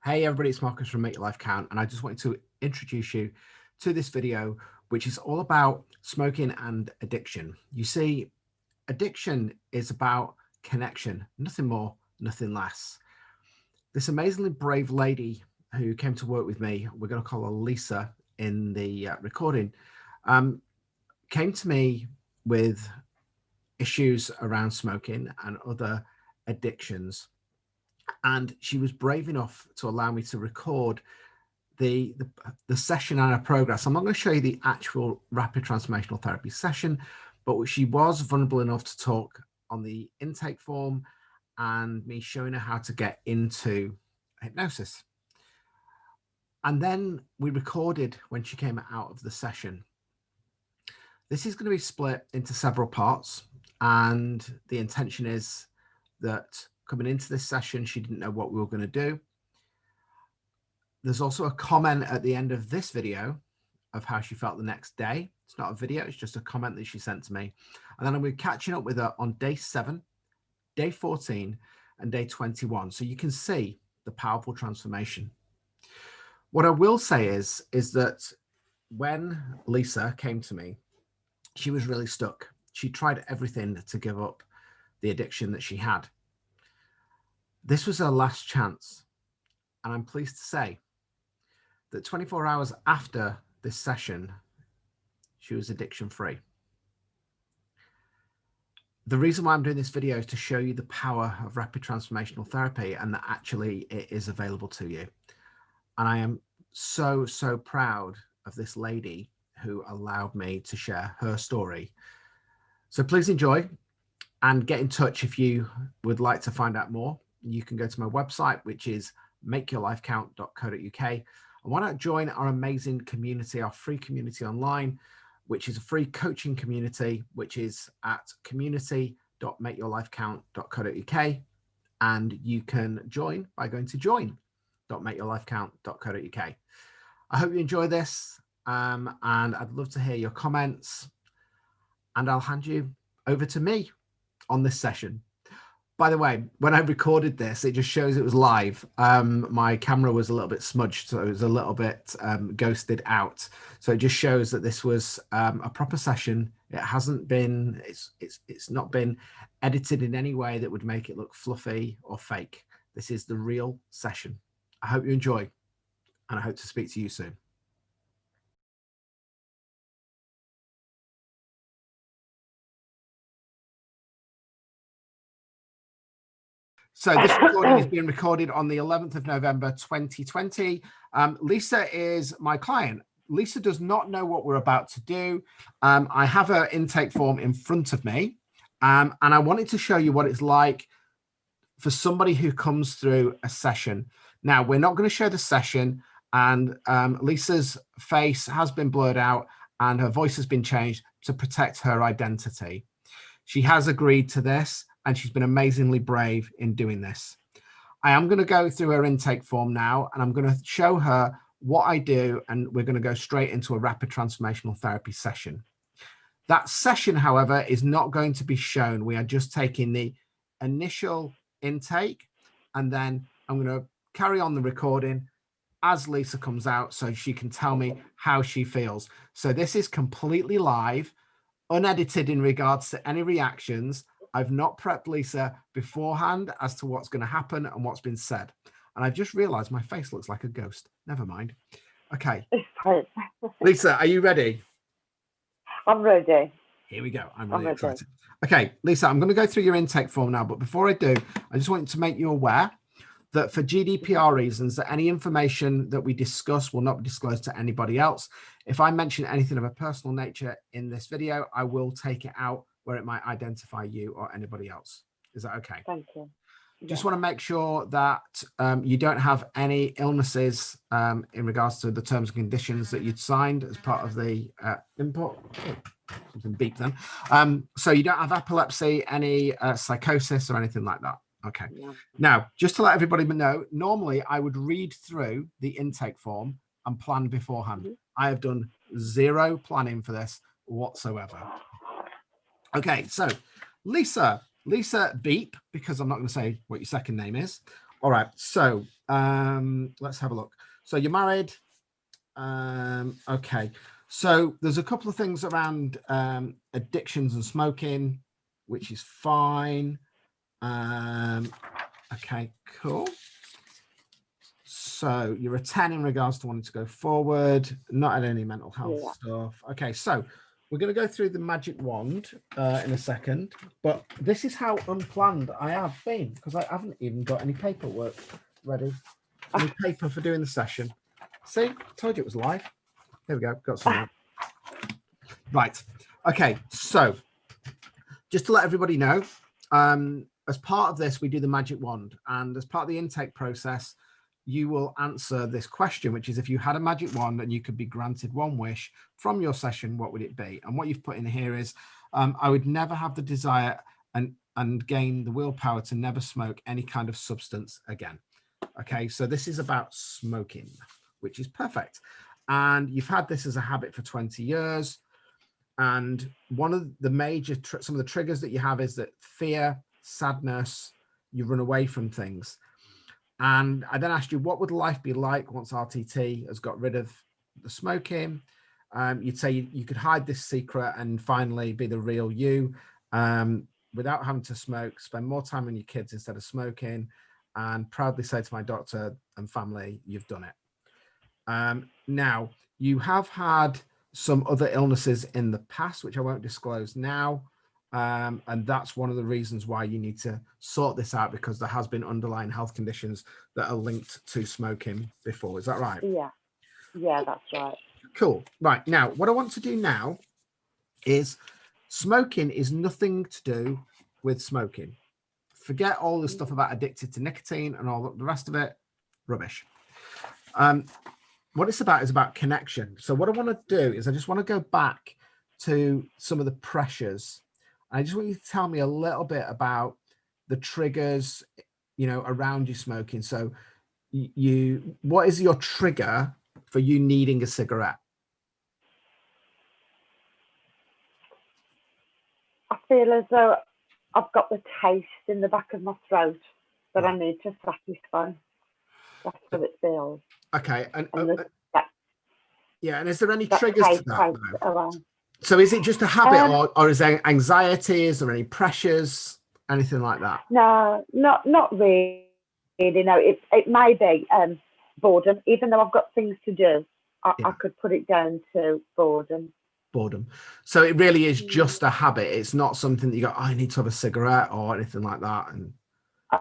Hey everybody, it's Marcus from Make Your Life Count, and I just wanted to introduce you to this video, which is all about smoking and addiction. You see, addiction is about connection, nothing more, nothing less. This amazingly brave lady who came to work with me, we're going to call her Lisa in the recording, came to me with issues around smoking and other addictions. And she was brave enough to allow me to record the session and her progress. I'm not going to show you the actual Rapid Transformational Therapy Session, but she was vulnerable enough to talk on the intake form and me showing her how to get into hypnosis. And then we recorded when she came out of the session. This is going to be split into several parts, and the intention is that coming into this session, she didn't know what we were going to do. There's also a comment at the end of this video of how she felt the next day. It's not a video, it's just a comment that she sent to me. And then I'm going to be catching up with her on day 7, day 14, and day 21. So you can see the powerful transformation. What I will say is that when Lisa came to me, she was really stuck. She tried everything to give up the addiction that she had. This was her last chance. And I'm pleased to say that 24 hours after this session, she was addiction free. The reason why I'm doing this video is to show you the power of rapid transformational therapy and that actually it is available to you. And I am so, so proud of this lady who allowed me to share her story. So please enjoy and get in touch if you would like to find out more. You can go to my website, which is makeyourlifecount.co.uk. And why not join our amazing community, our free community online, which is a free coaching community, which is at community.makeyourlifecount.co.uk. And you can join by going to join.makeyourlifecount.co.uk. I hope you enjoy this, and I'd love to hear your comments. And I'll hand you over to me on this session. By the way, when I recorded this, it just shows it was live. My camera was a little bit smudged, so it was a little bit ghosted out. So it just shows that this was a proper session. It hasn't been, it's not been edited in any way that would make it look fluffy or fake. This is the real session. I hope you enjoy, and I hope to speak to you soon. So this recording is being recorded on the 11th of November, 2020. Lisa is my client. Lisa does not know what we're about to do. I have her intake form in front of me, and I wanted to show you what it's like for somebody who comes through a session. Now, we're not going to show the session, and Lisa's face has been blurred out and her voice has been changed to protect her identity. She has agreed to this, and she's been amazingly brave in doing this. I am going to go through her intake form now, and I'm going to show her what I do, and we're going to go straight into a rapid transformational therapy session. That session, however, is not going to be shown. We are just taking the initial intake, and then I'm going to carry on the recording as Lisa comes out so she can tell me how she feels. So this is completely live, unedited in regards to any reactions. I've not prepped Lisa beforehand as to what's going to happen and what's been said. And I've just realized my face looks like a ghost. Never mind. Okay. Lisa, are you ready? I'm ready. Here we go. I'm really excited. Okay, Lisa, I'm going to go through your intake form now. But before I do, I just want to make you aware that for GDPR reasons, that any information that we discuss will not be disclosed to anybody else. If I mention anything of a personal nature in this video, I will take it out where it might identify you or anybody else. Is that okay? Thank you. Just want to make sure that you don't have any illnesses in regards to the terms and conditions that you'd signed as part of the input. Something beep then. So you don't have epilepsy, any psychosis or anything like that. Okay. Yeah. Now, just to let everybody know, normally I would read through the intake form and plan beforehand. I have done zero planning for this whatsoever. Okay, so Lisa Beep, because I'm not going to say what your second name is. All right, so Let's have a look. So you're married. Okay. So there's a couple of things around addictions and smoking, which is fine. Okay, cool. So you're a 10 in regards to wanting to go forward, not had any mental health stuff. Okay, so we're going to go through the magic wand in a second, but this is how unplanned I have been because I haven't even got any paperwork ready. Any paper for doing the session. See, I told you it was live. Here we go, got some. Right, okay, so just to let everybody know, as part of this, we do the magic wand, and as part of the intake process, you will answer this question, which is if you had a magic wand and you could be granted one wish from your session, what would it be? And what you've put in here is, I would never have the desire and gain the willpower to never smoke any kind of substance again. Okay, so this is about smoking, which is perfect. And you've had this as a habit for 20 years. And one of the major, some of the triggers that you have is that fear, sadness, you run away from things. And I then asked you, what would life be like once RTT has got rid of the smoking? You'd say you could hide this secret and finally be the real you without having to smoke, spend more time on your kids instead of smoking, and proudly say to my doctor and family, you've done it. Now, you have had some other illnesses in the past, which I won't disclose now. And that's one of the reasons why you need to sort this out, because there has been underlying health conditions that are linked to smoking before. Is that right? Yeah, that's right. Cool. Right. Now, what I want to do now is smoking is nothing to do with smoking. Forget all the stuff about addicted to nicotine and all the rest of it. Rubbish. What it's about is about connection. So what I want to do is I just want to go back to some of the pressures. I just want you to tell me a little bit about the triggers, around you smoking. So what is your trigger for you needing a cigarette? I feel as though I've got the taste in the back of my throat that I need to satisfy. That's what it feels. Okay. And is there any triggers to that? So is it just a habit or is there anxiety? Is there any pressures? Anything like that? No, not really. No, it may be boredom. Even though I've got things to do, I could put it down to boredom. So it really is just a habit. It's not something that you go, I need to have a cigarette or anything like that. And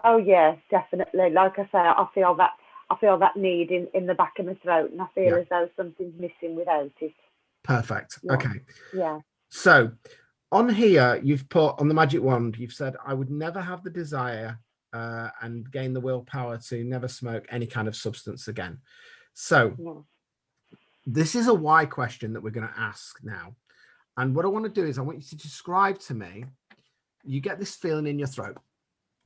oh yeah, definitely. Like I say, I feel that need in the back of my throat, and I feel as though something's missing without it. Perfect. Yeah. Okay. Yeah. So on here, you've put on the magic wand, you've said, I would never have the desire and gain the willpower to never smoke any kind of substance again. So this is a why question that we're going to ask now. And what I want to do is I want you to describe to me, you get this feeling in your throat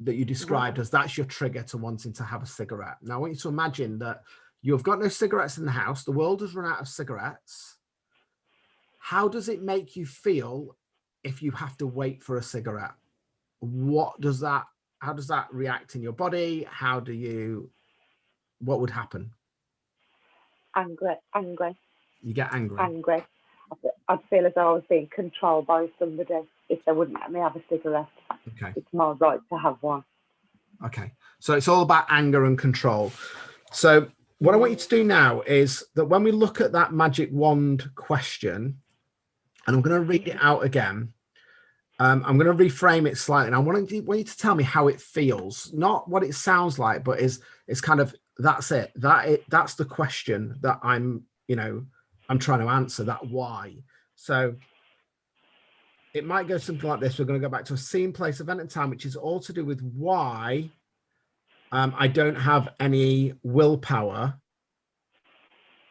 that you described as that's your trigger to wanting to have a cigarette. Now I want you to imagine that you've got no cigarettes in the house. The world has run out of cigarettes. How does it make you feel if you have to wait for a cigarette? How does that react in your body? What would happen? Angry. You get angry. I'd feel as though I was being controlled by somebody if they wouldn't let me have a cigarette. Okay. It's my right to have one. Okay. So it's all about anger and control. So what I want you to do now is that when we look at that magic wand question, and I'm going to read it out again, I'm going to reframe it slightly. And I want you to tell me how it feels, not what it sounds like, but it's kind of, that's it. That's the question that I'm trying to answer, that why. So it might go something like this. We're going to go back to a scene, place, event, and time, which is all to do with why I don't have any willpower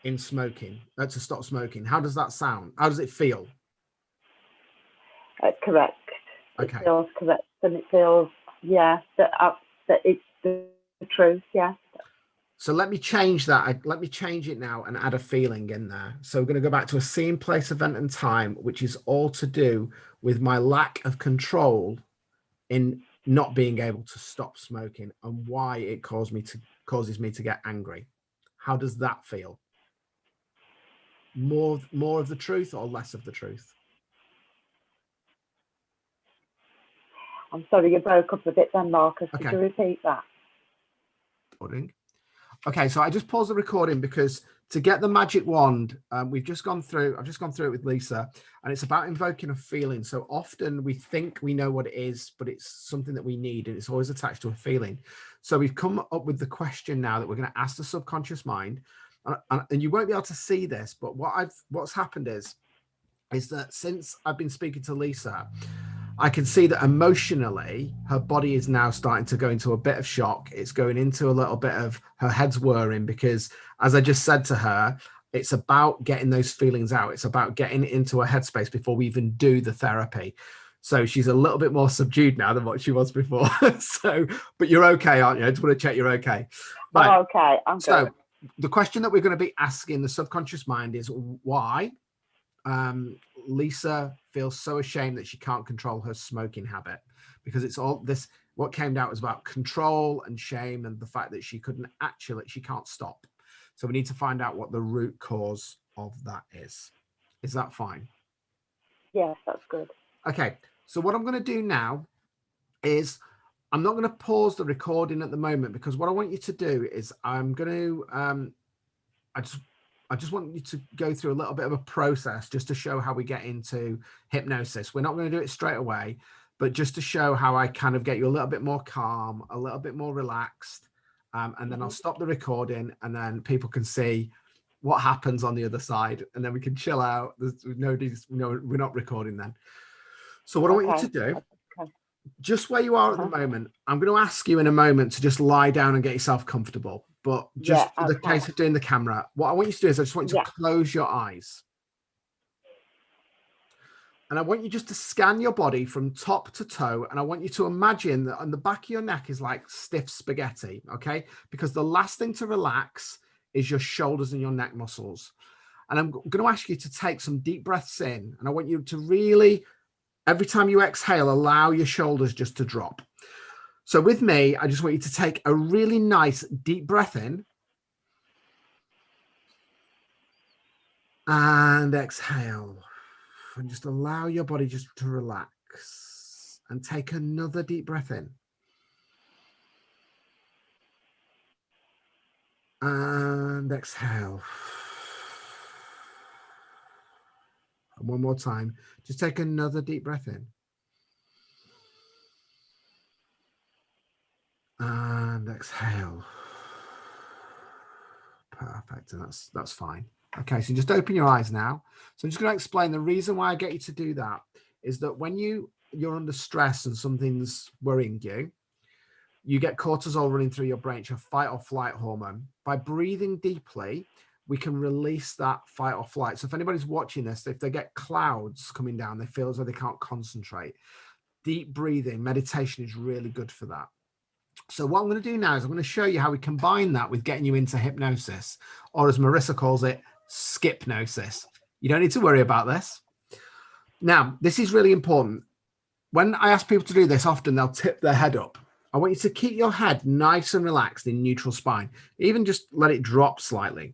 in smoking, to stop smoking. How does that sound? How does it feel? Correct. Okay. It feels correct, and it feels, that it's the truth, So let me change that. Let me change it now and add a feeling in there. So we're going to go back to a scene, place, event, and time, which is all to do with my lack of control in not being able to stop smoking and why it caused me causes me to get angry. How does that feel? More of the truth or less of the truth? I'm sorry, you broke up a bit then, Marcus. Okay. Could you repeat that? Okay, so I just paused the recording because to get the magic wand, I've just gone through it with Lisa, and it's about invoking a feeling. So often we think we know what it is, but it's something that we need, and it's always attached to a feeling. So we've come up with the question now that we're going to ask the subconscious mind, and you won't be able to see this, but what's happened is that since I've been speaking to Lisa, I can see that emotionally her body is now starting to go into a bit of shock. It's going into a little bit of her head's whirring because, as I just said to her, it's about getting those feelings out. It's about getting into a headspace before we even do the therapy. So she's a little bit more subdued now than what she was before. But you're okay, aren't you? I just want to check you're okay. Right. I'm okay. I'm good. So the question that we're going to be asking the subconscious mind is why Lisa feels so ashamed that she can't control her smoking habit, because it's all this, what came out was about control and shame and the fact that she can't stop. So we need to find out what the root cause of that is. Is that fine? Yes, that's good. Okay. So what I'm going to do now is I'm not going to pause the recording at the moment, because what I want you to do is I'm going to, I just want you to go through a little bit of a process just to show how we get into hypnosis. We're not going to do it straight away, but just to show how I kind of get you a little bit more calm, a little bit more relaxed. And then I'll stop the recording, and then people can see what happens on the other side, and then we can chill out. We're not recording then. So what I want you to do, just where you are at the moment, I'm going to ask you in a moment to just lie down and get yourself comfortable. But just for the case of doing the camera, what I want you to do is I just want you to close your eyes. And I want you just to scan your body from top to toe. And I want you to imagine that on the back of your neck is like stiff spaghetti, okay? Because the last thing to relax is your shoulders and your neck muscles. And I'm going to ask you to take some deep breaths in. And I want you to really, every time you exhale, allow your shoulders just to drop. So with me, I just want you to take a really nice deep breath in and exhale, and just allow your body just to relax, and take another deep breath in and exhale. And one more time, just take another deep breath in and exhale. Perfect. And that's fine. Okay, so just open your eyes now. So I'm just going to explain the reason why I get you to do that is that when you're under stress and something's worrying you, you get cortisol running through your brain, your fight or flight hormone. By breathing deeply, we can release that fight or flight. So if anybody's watching this, if they get clouds coming down, they feel as though they can't concentrate. Deep breathing, meditation is really good for that. So what I'm going to do now is I'm going to show you how we combine that with getting you into hypnosis, or as Marissa calls it, skipnosis. You don't need to worry about this. Now, this is really important. When I ask people to do this, often they'll tip their head up. I want you to keep your head nice and relaxed in neutral spine, even just let it drop slightly.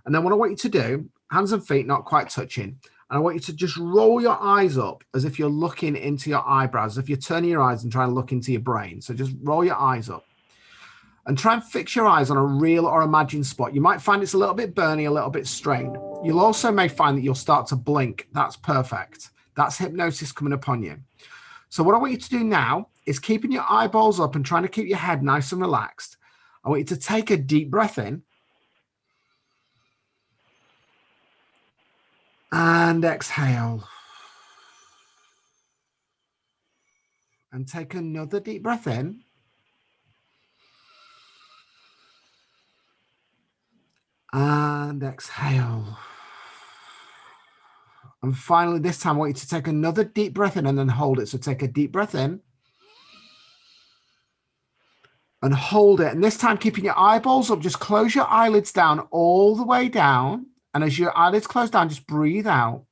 And then what I want you to do, hands and feet not quite touching, and I want you to just roll your eyes up as if you're looking into your eyebrows, as if you're turning your eyes and trying to look into your brain. So just roll your eyes up and try and fix your eyes on a real or imagined spot. You might find it's a little bit burny, a little bit strained. You'll also may find that you'll start to blink. That's perfect. That's hypnosis coming upon you. So what I want you to do now is keeping your eyeballs up and trying to keep your head nice and relaxed. I want you to take a deep breath in and exhale. And take another deep breath in. And exhale. And finally, this time, I want you to take another deep breath in and then hold it. So take a deep breath in and hold it. And this time, keeping your eyeballs up, just close your eyelids down all the way down. And as your eyelids close down, just breathe out.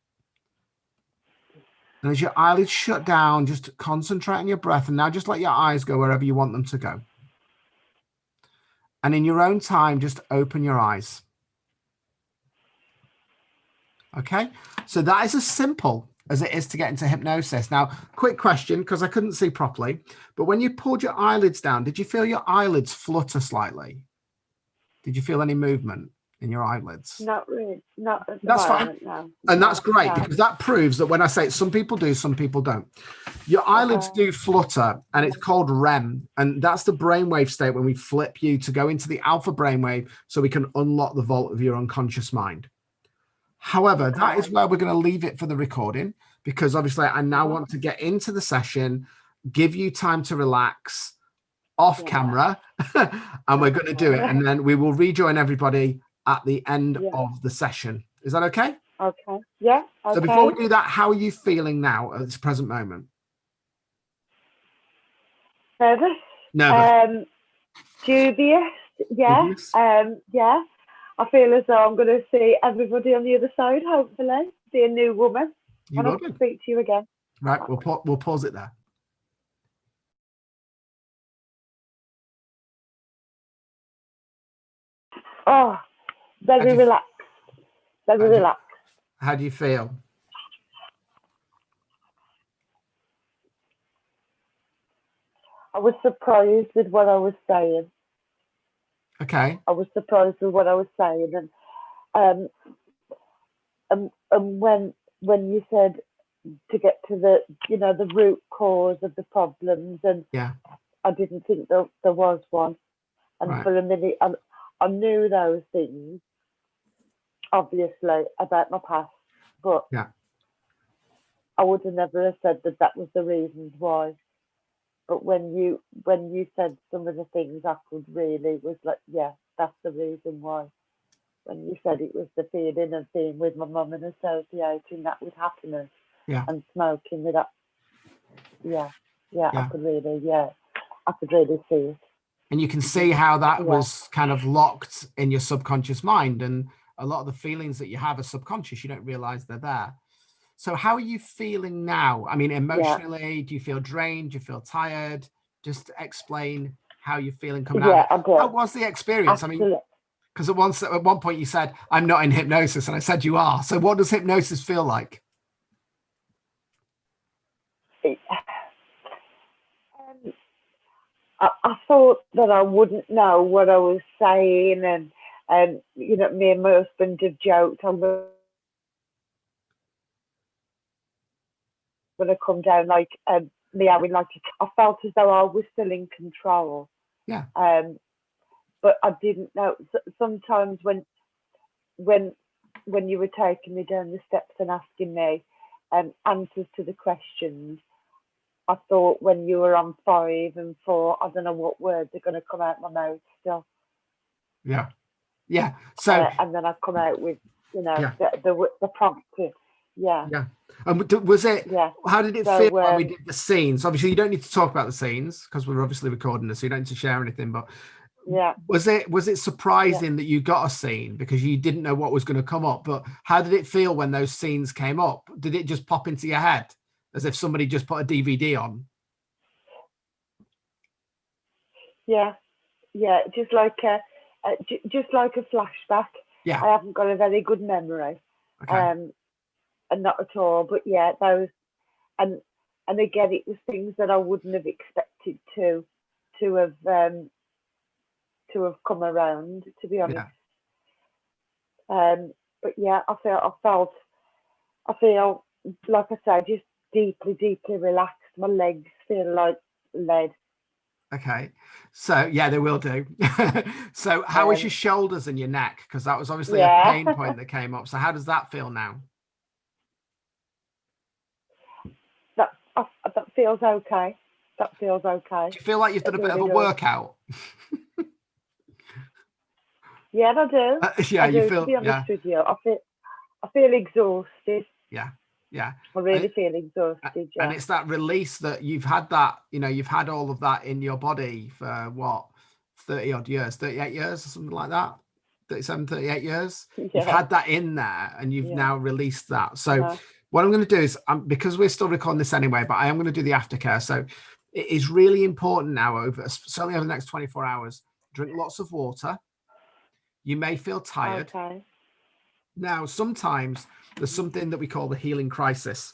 And as your eyelids shut down, just concentrate on your breath. And now just let your eyes go wherever you want them to go. And in your own time, just open your eyes. Okay, so that is as simple as it is to get into hypnosis. Now, quick question, because I couldn't see properly, but when you pulled your eyelids down, did you feel your eyelids flutter slightly? Did you feel any movement in your eyelids? Not really. Not at the That's moment, fine. no. And No, that's great, no. because that proves that when I say it, some people do, some people don't. Your eyelids do flutter, and it's called REM. And that's the brainwave state when we flip you to go into the alpha brainwave so we can unlock the vault of your unconscious mind. However, that is where we're going to leave it for the recording, because obviously I now want to get into the session, give you time to relax off camera, and we're going to do it. And then we will rejoin everybody at the end of the session. Is that okay? Okay. Yeah. Okay. So before we do that, how are you feeling now at this present moment? Nervous. Nervous. Dubious. Yeah. Dubious? Yeah. I feel as though I'm going to see everybody on the other side, hopefully. See a new woman. You will do. Speak to you again. Right. We'll pause it there. Oh, very relaxed. Very relaxed. How do you feel? I was surprised with what I was saying. Okay. I was surprised with what I was saying, and when you said to get to the root cause of the problems, and I didn't think there was one, and for a minute I knew those things, obviously, about my past, but I would have never said that was the reasons why. But when you said some of the things, I could really was like, yeah, that's the reason why. When you said it was the feeling of being with my mum and associating that with happiness and smoking with that, I could really see it. And you can see how that was kind of locked in your subconscious mind, and a lot of the feelings that you have are subconscious. You don't realize they're there. So how are you feeling now? I mean, emotionally, do you feel drained? Do you feel tired? Just explain how you're feeling coming out. I do. How was the experience? Absolutely. I mean, because at one point you said, I'm not in hypnosis, and I said you are. So what does hypnosis feel like? I thought that I wouldn't know what I was saying, and me and my husband have joked, I'm going to come down like meowing like I felt as though I was still in control. Yeah. But I didn't know. Sometimes when you were taking me down the steps and asking me answers to the questions, I thought when you were on 5 and 4, I don't know what words are going to come out my mouth still. Yeah. Yeah. So and then I come out with the prompting. Yeah. Yeah. And was it? Yeah. How did it feel when we did the scenes? Obviously, you don't need to talk about the scenes because we're obviously recording this, so you don't need to share anything. But was it surprising that you got a scene because you didn't know what was going to come up? But how did it feel when those scenes came up? Did it just pop into your head as if somebody just put a DVD on? Yeah. Just like a flashback. Yeah. I haven't got a very good memory. Okay. And not at all, but those, and again, it was things that I wouldn't have expected to have come around, to be honest. But I feel like I say, just deeply relaxed. My legs feel like lead. Okay, so they will do. So how was your shoulders and your neck? Because that was obviously a pain point that came up. So how does that feel now? That feels okay. That feels okay. Do you feel like you've done a bit of a workout? Yeah, I do. I do, to be honest with you, I feel exhausted. Yeah. I really feel exhausted. And it's that release that you've had that, you've had all of that in your body for what, 30 odd years, 38 years or something like that. 37, 38 years. You've had that in there and you've now released that. So what I'm going to do is, because we're still recording this anyway, but I am going to do the aftercare. So it is really important now, certainly over the next 24 hours, drink lots of water. You may feel tired. Okay. Now, sometimes there's something that we call the healing crisis.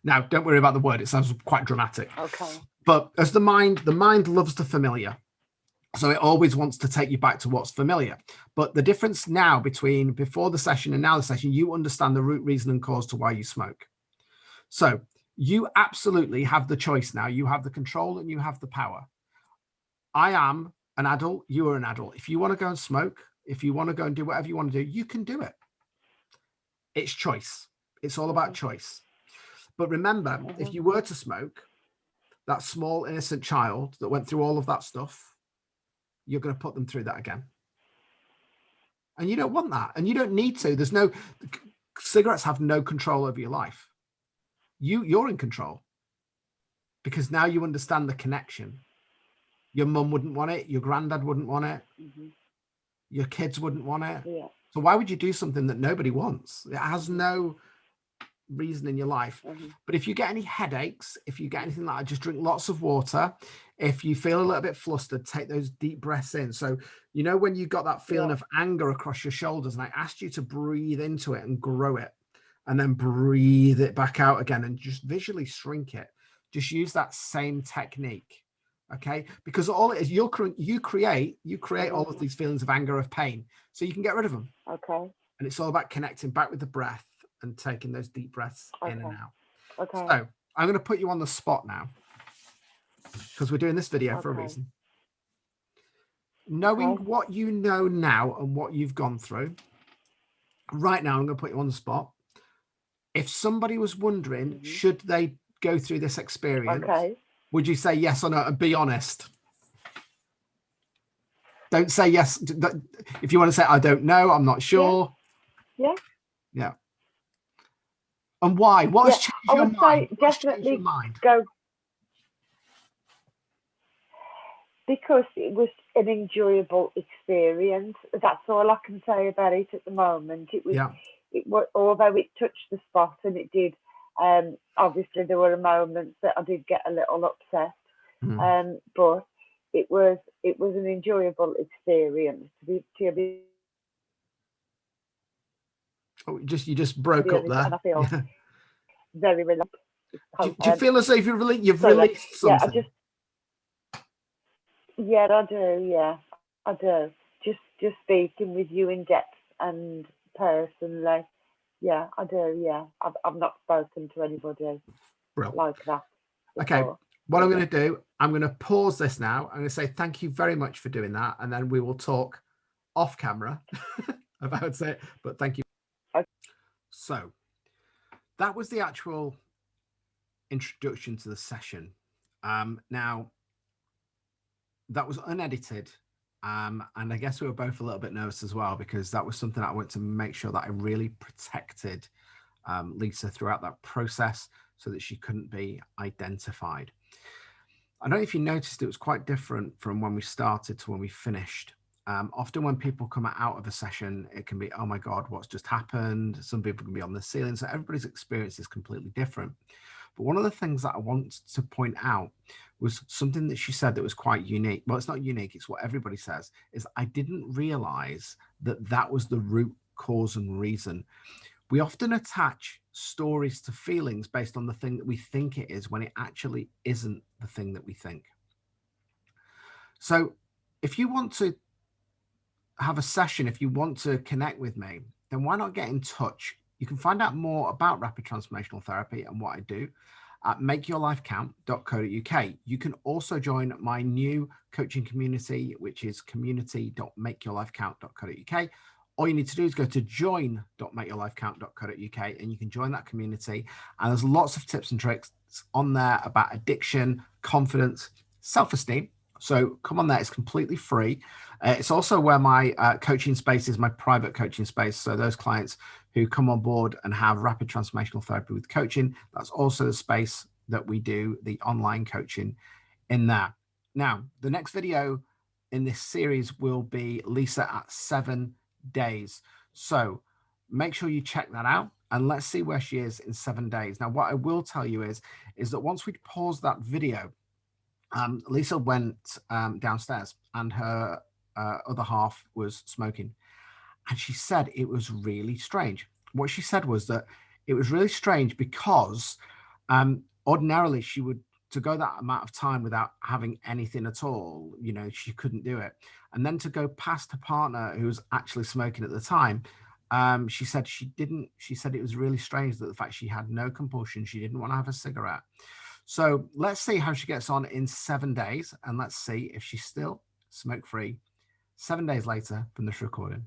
Now, don't worry about the word. It sounds quite dramatic. Okay. But as the mind loves the familiar. So it always wants to take you back to what's familiar. But the difference now between before the session and now the session, you understand the root reason and cause to why you smoke. So you absolutely have the choice now. You have the control and you have the power. I am an adult. You are an adult. If you want to go and smoke, if you want to go and do whatever you want to do, you can do it. It's choice. It's all about choice. But remember, if you were to smoke, that small innocent child that went through all of that stuff, you're going to put them through that again. And you don't want that. And you don't need to. Cigarettes have no control over your life. You're in control. Because now you understand the connection. Your mum wouldn't want it. Your granddad wouldn't want it. Your kids wouldn't want it. Yeah. So why would you do something that nobody wants? It has no reason in your life. But if you get any headaches, if you get anything like that, just drink lots of water. If you feel a little bit flustered, take those deep breaths in. So, you know, when you got that feeling of anger across your shoulders, and I asked you to breathe into it and grow it, and then breathe it back out again and just visually shrink it. Just use that same technique. Okay, because all it is, you create all of these feelings of anger, of pain, so you can get rid of them. Okay. And it's all about connecting back with the breath and taking those deep breaths in and out. Okay. So I'm going to put you on the spot now, because we're doing this video for a reason. Knowing what you know now and what you've gone through, right now I'm going to put you on the spot. If somebody was wondering, should they go through this experience, would you say yes or no? And be honest. Don't say yes. If you want to say, I don't know, I'm not sure. Yeah. And why? What has changed your mind? I would say definitely go, because it was an enjoyable experience. That's all I can say about it at the moment. It was, although it touched the spot, and it did. Obviously, there were moments that I did get a little upset, but it was an enjoyable experience to be. Oh, you just broke up there. And I feel very relaxed. Do you feel as though you've released something? I do. Yeah, I do. Just speaking with you in depth and personally. Yeah, I do. Yeah, I've not spoken to anybody like that before. Okay, what I'm going to do, I'm going to pause this now. I'm going to say thank you very much for doing that, and then we will talk off camera about it. But thank you. Okay. So that was the actual introduction to the session. Now that was unedited. And I guess we were both a little bit nervous as well, because that was something I wanted to make sure that I really protected Lisa throughout that process, so that she couldn't be identified. I don't know if you noticed, it was quite different from when we started to when we finished. Often when people come out of a session, it can be, oh my God, what's just happened? Some people can be on the ceiling. So everybody's experience is completely different. But one of the things that I want to point out was something that she said that was quite unique. Well, it's not unique, it's what everybody says, is I didn't realize that that was the root cause and reason. We often attach stories to feelings based on the thing that we think it is, when it actually isn't the thing that we think. So if you want to have a session, if you want to connect with me, then why not get in touch? You can find out more about Rapid Transformational Therapy and what I do at makeyourlifecount.co.uk. You can also join my new coaching community, which is community.makeyourlifecount.co.uk. All you need to do is go to join.makeyourlifecount.co.uk and you can join that community. And there's lots of tips and tricks on there about addiction, confidence, self-esteem. So come on there, it's completely free. It's also where my coaching space is, my private coaching space. So those clients who come on board and have Rapid Transformational Therapy with coaching, that's also the space that we do the online coaching in there. Now, the next video in this series will be Lisa at 7 days. So make sure you check that out and let's see where she is in 7 days. Now, what I will tell you is that once we pause that video, Lisa went downstairs and her other half was smoking. And she said it was really strange. What she said was that it was really strange because ordinarily she would, to go that amount of time without having anything at all, you know, she couldn't do it. And then to go past her partner who was actually smoking at the time, she said she didn't. She said it was really strange that the fact she had no compulsion, she didn't want to have a cigarette. So let's see how she gets on in 7 days, and let's see if she's still smoke-free 7 days later from this recording.